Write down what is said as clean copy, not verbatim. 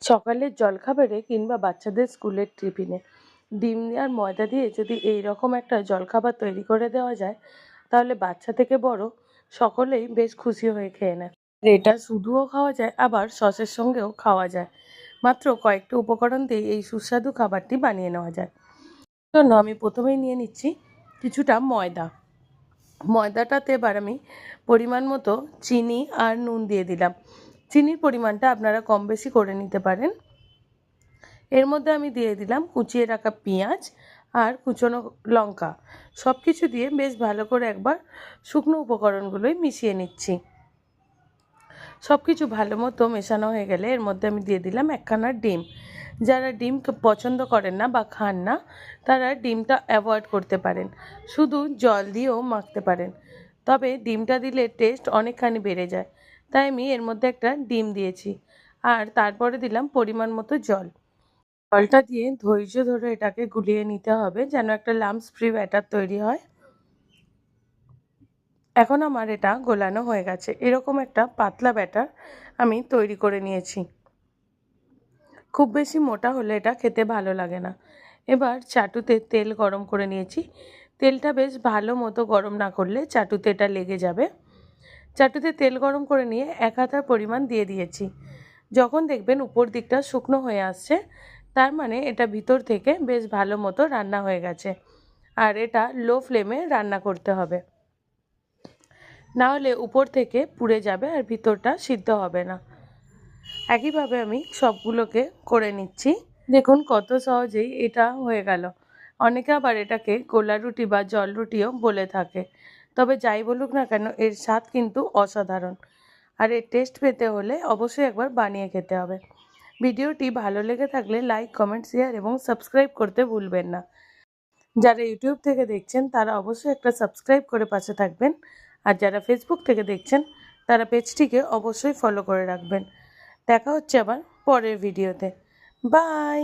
সকালের জলখাবারে কিংবা বাচ্চাদের স্কুলের টিফিনে ডিম আর ময়দা দিয়ে যদি এই রকম একটা জলখাবার তৈরি করে দেওয়া যায়, তাহলে বাচ্চা থেকে বড় সকলেই বেশ খুশি হয়ে খেয়ে নেয়। এটা শুধুও খাওয়া যায়, আবার সসের সঙ্গেও খাওয়া যায়। মাত্র কয়েকটি উপকরণ দিয়ে এই সুস্বাদু খাবারটি বানিয়ে নেওয়া যায়। জন্য আমি প্রথমেই নিয়ে নিচ্ছি কিছুটা ময়দা। ময়দাটাতে এবার আমি পরিমাণ মতো চিনি আর নুন দিয়ে দিলাম। চিনির পরিমাণটা আপনারা কম বেশি করে নিতে পারেন। এর মধ্যে আমি দিয়ে দিলাম কুচিয়ে রাখা পেঁয়াজ আর কুচনো লঙ্কা। সব কিছু দিয়ে বেশ ভালো করে একবার শুকনো উপকরণগুলোই মিশিয়ে নিচ্ছি। সব কিছু ভালো মতো মেশানো হয়ে গেলে এর মধ্যে আমি দিয়ে দিলাম একখানা ডিম। যারা ডিম পছন্দ করেন না বা খান না, তারা ডিমটা অ্যাভয়েড করতে পারেন, শুধু জল দিয়েও মাখতে পারেন। তবে ডিমটা দিলে টেস্ট অনেকখানি বেড়ে যায়, তাই আমি এর মধ্যে একটা ডিম দিয়েছি। আর তারপরে দিলাম পরিমাণ মতো জল। জলটা দিয়ে ধৈর্য ধরে এটাকে গুলিয়ে নিতে হবে, যেন একটা লাম্পস ফ্রি ব্যাটার তৈরি হয়। এখন আমার এটা গোলানো হয়ে গেছে। এরকম একটা পাতলা ব্যাটার আমি তৈরি করে নিয়েছি। খুব বেশি মোটা হলে এটা খেতে ভালো লাগে না। এবার চাটুতে তেল গরম করে নিয়েছি। তেলটা বেশ ভালো মতো গরম না করলে চাটুতে এটা লেগে যাবে। চাটুতে তেল গরম করে নিয়ে 1 হাতা পরিমাণ দিয়ে দিয়েছি। যখন দেখবেন উপর দিকটা শুকনো হয়ে আসছে, তার মানে এটা ভিতর থেকে বেশ ভালো মতো রান্না হয়ে গেছে। আর এটা লো ফ্লেমে রান্না করতে হবে, না হলে উপর থেকে পুড়ে যাবে আর ভিতরটা সিদ্ধ হবে না। একইভাবে আমি সবগুলোকে করে নিচ্ছি। দেখুন কত সহজেই এটা হয়ে গেল। অনেকে আবার এটাকে গোলা রুটি বা জল রুটিও বলে থাকে। তবে যাই বলুক না কেন, এর স্বাদ কিন্তু অসাধারণ। আর এর টেস্ট পেতে হলে অবশ্যই একবার বানিয়ে খেতে হবে। ভিডিওটি ভালো লেগে থাকলে লাইক, কমেন্ট, শেয়ার এবং সাবস্ক্রাইব করতে ভুলবেন না। যারা ইউটিউব থেকে দেখছেন তারা অবশ্যই একটা সাবস্ক্রাইব করে পাশে থাকবেন। আর যারা ফেসবুক থেকে দেখছেন তারা পেজটিকে অবশ্যই ফলো করে রাখবেন। দেখা হচ্ছে আবার পরের ভিডিওতে। বাই।